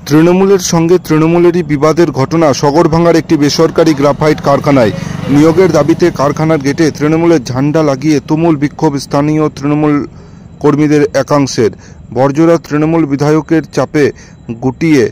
তৃণমূলের সঙ্গে তৃণমূলেরই বিবাদের ঘটনা সগরভাঙ্গার একটি বেসরকারি গ্রাফাইট কারখানায়। নিয়োগের দাবিতে কারখানার গেটে তৃণমূলের ঝান্ডা লাগিয়ে তুমুল বিক্ষোভ স্থানীয় তৃণমূল কর্মীদের একাংশের। বর্জরা তৃণমূল বিধায়কের চাপে গুটিয়ে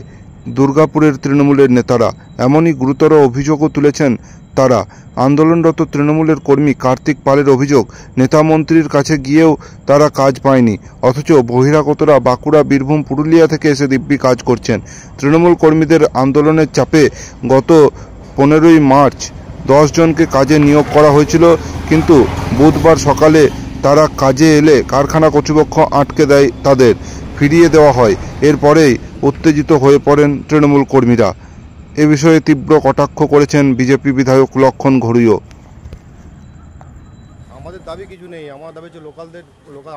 দুর্গাপুরের তৃণমূলের নেতারা। এমনই গুরুতর অভিযোগও তুলেছেন তারা। আন্দোলনরত তৃণমূলের কর্মী কার্তিক পালের অভিযোগ, নেতামন্ত্রীর কাছে গিয়েও তারা কাজ পায়নি, অথচ বহিরাগতরা বাঁকুড়া, বীরভূম, পুরুলিয়া থেকে এসে দিব্যি কাজ করছেন। তৃণমূল কর্মীদের আন্দোলনের চাপে গত 15ই মার্চ 10 জনকে কাজে নিয়োগ করা হয়েছিল, কিন্তু বুধবার সকালে তারা কাজে এলে কারখানা কর্তৃপক্ষ আটকে দেয়, তাদের ফিরিয়ে দেওয়া হয়। এরপরেই উত্তেজিত হয়ে পড়েন তৃণমূল কর্মীরা। এ বিষয়ে তীব্র কটাক্ষ করেছেন বিজেপি বিধায়ক লক্ষণ ঘড়ুইও। আমাদের দাবি কিছু নেই, আমার দাবি হচ্ছে লোকাল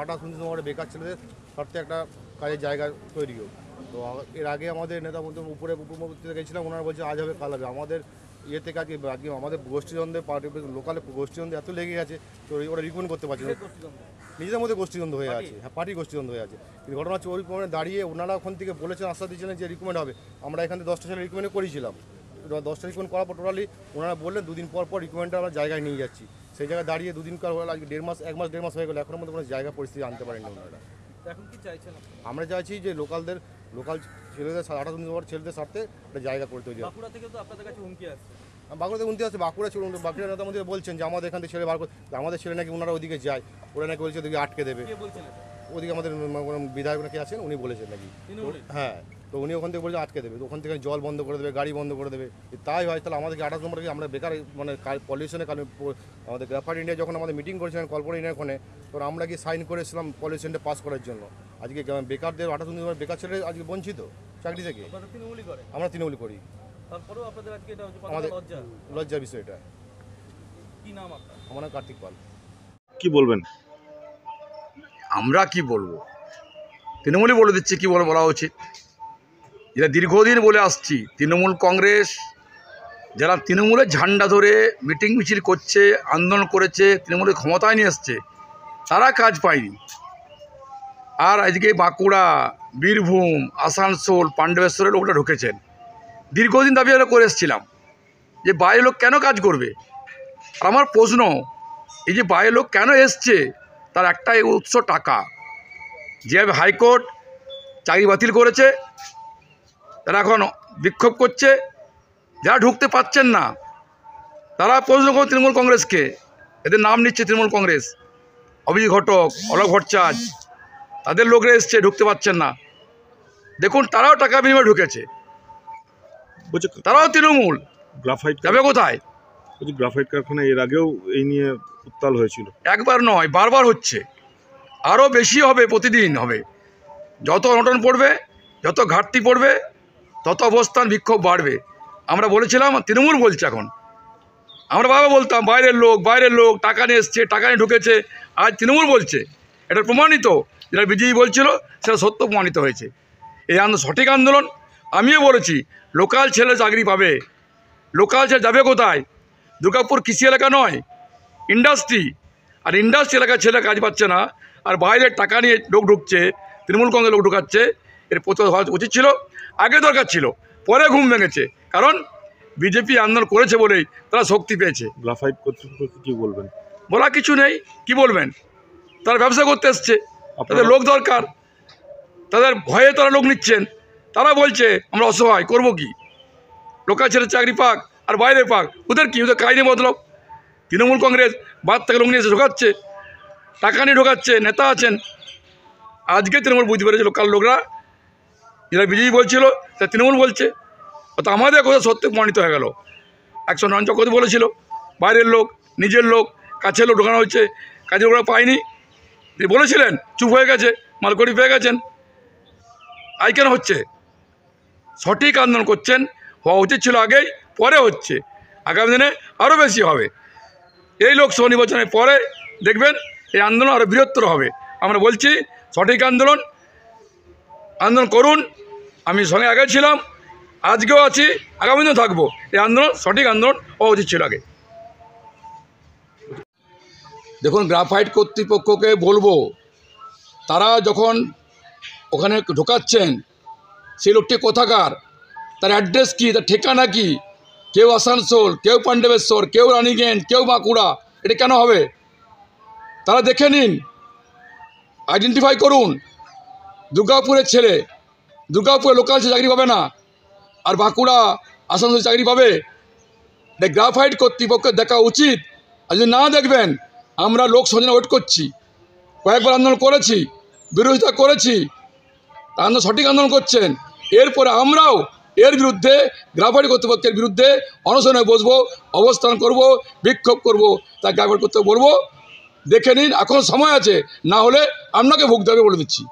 28-29 নম্বরে বেকার ছেলেদের স্বার্থে একটা কাজের জায়গা তৈরি হোক। তো এর আগে আমাদের নেতা মন্ত্রী উপমন্ত্রীতে গেছিলাম, ওনারা বলছে আজ হবে কাল হবে। আমাদের ইয়ে থেকে আজকে আমাদের গোষ্ঠীদ্বন্দ্বে পার্টি লোকালে গোষ্ঠীদ্বন্দ্বে এত লেগে গেছে, তো ওরা রিকমেন্ড করতে পারছে না, নিজেদের মধ্যে গোষ্ঠীদ্বন্দ্ব হয়ে আছে। হ্যাঁ, পার্টি গোষ্ঠীদ্বন্দ্ব হয়ে আছে। কিন্তু ঘটনা হচ্ছে ওই রিকমেন্ডে দাঁড়িয়ে ওনারা ওখান থেকে বলেছেন, আশ্বাস দিয়েছিলেন যে রিকমেন্ড হবে। আমরা এখান থেকে 10টা ছেলে রিকমেন্ড করেছিলাম, 10টা রিকমেন্ড করার পর টোটালি ওনারা বললেন 2 দিন পর রিকমেন্ডটা আমরা জায়গায় নিয়ে যাচ্ছি। সেই জায়গায় দাঁড়িয়ে 2 দিন হলো, আজকে 1 মাস হয়ে গেল, এখনো মধ্যে কোনো জায়গা পরিস্থিতি আনতে পারেনি ওনারা। এখন কি চাইছেন? আমরা চাইছি যে লোকাল ছেলেদের 28-19 নম্বর ছেলেদের স্বার্থে একটা জায়গা করে তৈরি। বাঁকুড়া থেকে তো আপনাদের কাছে হুমকি আসছে। বাঁকুড়াতে উন্নতি আছে, বাঁকুড়া নেতা মধ্যে বলছেন যে আমাদের এখান থেকে ছেলে বার করে, আমাদের ছেলে নাকি ওনারা ওদিকে যায়, ওরা নাকি বলছে ওদিকে আটকে দেবে। ওদিকে আমাদের বিধায়ক নাকি আছেন, উনি বলেছেন নাকি। হ্যাঁ, তো উনি ওখান থেকে বলছেন আটকে দেবে, ওখান থেকে জল বন্ধ করে দেবে, গাড়ি বন্ধ করে দেবে। তাই হয়, তাহলে আমাদেরকে 28 নম্বরে আমরা বেকার মানে পলিউশনের কারণে আমাদের গ্রাফাইট ইন্ডিয়া যখন আমাদের মিটিং করেছিলেন কল্পনা ইন্ডিয়ার তো আমরা কি সাইন করেছিলাম পলিউশনটা পাস করার জন্য। আজকে বেকারদের 28 নম্বর বেকার ছেলে আজকে বঞ্চিত চাকরি থেকে। আমরা তৃণমূলই করি, তারপরেও আপনাদের আজকে এটা আমাদের লজ্জার বিষয় এটা। কি নাম আপনার? আমার নাম কার্তিক পাল। কি বলবেন? আমরা কি বলবো, তৃণমূলই বলে দিচ্ছি কি বলা উচিত। যেটা দীর্ঘদিন বলে আসছি, তৃণমূল কংগ্রেস যারা তৃণমূলের ঝান্ডা ধরে মিটিং মিছিল করছে, আন্দোলন করেছে, তৃণমূলের ক্ষমতায় নিয়ে এসছে, তারা কাজ পায়নি। আর আজকে বাঁকুড়া, বীরভূম, আসানসোল, পাণ্ডবেশ্বরের লোকটা ঢুকেছেন। দীর্ঘদিন দাবি আমরা করে এসেছিলাম যে বাইরের লোক কেন কাজ করবে। আর আমার প্রশ্ন, এই যে বাইরের লোক কেন এসছে, তার একটাই উৎস টাকা। যেভাবে হাইকোর্ট চাকরি বাতিল করেছে, তারা এখন বিক্ষোভ করছে, যারা ঢুকতে পারছেন না তারা প্রশ্ন করে তৃণমূল কংগ্রেসকে, এদের নাম নিচ্ছে তৃণমূল কংগ্রেস, অভিজিৎ ঘটক, অলোক ভট্টাচার্য, তাদের লোকরা এসছে, ঢুকতে পারছেন না। দেখুন, তারাও টাকা বিনিময়ে ঢুকেছে, তারাও তৃণমূল, গ্রাফাইট যাবে কোথায়? গ্রাফাইট কারখানা এর আগেও এই নিয়ে উত্তাল হয়েছিল, একবার নয়, বারবার হচ্ছে, আরও বেশি হবে, প্রতিদিন হবে। যত অনটন পড়বে, যত ঘাটতি পড়বে, তত অবস্থান বিক্ষোভ বাড়বে। আমরা বলেছিলাম, তৃণমূল বলছে এখন, আমরা বাবা বলতাম বাইরের লোক টাকা নিয়ে এসছে, টাকা নিয়ে ঢুকেছে। আজ তৃণমূল বলছে, এটা প্রমাণিত, যেটা বিজেপি বলছিল সেটা সত্য প্রমাণিত হয়েছে। এই সঠিক আন্দোলন। আমিও বলেছি লোকাল ছেলে চাকরি পাবে, লোকাল ছেলে যাবে কোথায়? দুর্গাপুর কৃষি এলাকা নয়, ইন্ডাস্ট্রি। আর ইন্ডাস্ট্রি এলাকার ছেলে কাজ পাচ্ছে না, আর বাইরের টাকা নিয়ে লোক ঢুকছে, তৃণমূল কংগ্রেস লোক ঢুকাচ্ছে। এর প্রতিবাদ হওয়া উচিত ছিল, আগে দরকার ছিল, পরে ঘুম ভেঙেছে। কারণ বিজেপি আন্দোলন করেছে বলেই তারা শক্তি পেয়েছে। গ্রাফাইট কর্তৃপক্ষকে কি বলবেন? বলা কিছু নেই, কি বলবেন? তারা ব্যবসা করতে এসছে, তাদের লোক দরকার, তাদের ভয়ে তারা লোক নিচ্ছেন। তারা বলছে আমরা অসহায়, করবো কি? লোকাল ছেলে চাকরি পাক আর বাইরে পাক, ওদের কি? ওদের কাহিনী মতলব। তৃণমূল কংগ্রেস বাদ থেকে লোক নিয়ে এসে ঢোকাচ্ছে, টাকা নিয়ে ঢোকাচ্ছে, নেতা আছেন। আজকে তৃণমূল বুঝতে পেরেছে লোকাল লোকরা, যেটা বিজেপি বলছিল তা তৃণমূল বলছে। তো আমাদের কথা সত্য প্রমাণিত হয়ে গেল। 109 চক্রবর্তী বলেছিল বাইরের লোক, নিজের লোক, কাছের লোক ঢোকানো হচ্ছে, কাজের ওরা পায়নি। তিনি বলেছিলেন, চুপ হয়ে গেছে, মালকড়ি পেয়ে গেছেন। আই কেন হচ্ছে? সঠিক আন্দোলন করছেন, হওয়া উচিত ছিল আগেই, পরে হচ্ছে, আগামী দিনে আরও বেশি হবে। এই লোকসভা নির্বাচনের পরে দেখবেন এই আন্দোলন আরও বৃহত্তর হবে। আমরা বলছি সঠিক আন্দোলন করুন। আমি সঙ্গে আগে ছিলাম, আজকেও আছি, আগামী দিনেও থাকবো। এই আন্দোলন সঠিক আন্দোলন হওয়া উচিত ছিল আগে। দেখুন, গ্রাফাইট কর্তৃপক্ষকে বলবো, তারা যখন ওখানে ঢোকাচ্ছেন, সেই লোকটি কোথাকার, তার অ্যাড্রেস কী, তার ঠিকানা কী, কেউ আসানসোল, কেউ পাণ্ডবেশ্বর, কেউ রানীগঞ্জ, কেউ বাঁকুড়া, এটা কেন হবে? তারা দেখে নিন, আইডেন্টিফাই করুন। দুর্গাপুরের ছেলে দুর্গাপুরে লোকাল চাকরি পাবে না, আর বাঁকুড়া আসানসোল চাকরি পাবে। এটা গ্রাফাইট কর্তৃপক্ষের দেখা উচিত। আর যদি না দেখবেন, আমরা লোক সঞ্জনা ওয়েট করছি, কয়েকবার আন্দোলন করেছি, বিরোধিতা করেছি, আন্দোলন সঠিক আন্দোলন করছেন। এরপরে আমরাও এর বিরুদ্ধে, গ্রাফাইট কর্তৃপক্ষের বিরুদ্ধে অনশনে বসবো, অবস্থান করব, বিক্ষোভ করব, তা গ্রাফাইট করতে বলবো। দেখে নিন, এখন সময় আছে, না হলে আপনাকে ভুগতে হবে বলে দিচ্ছি।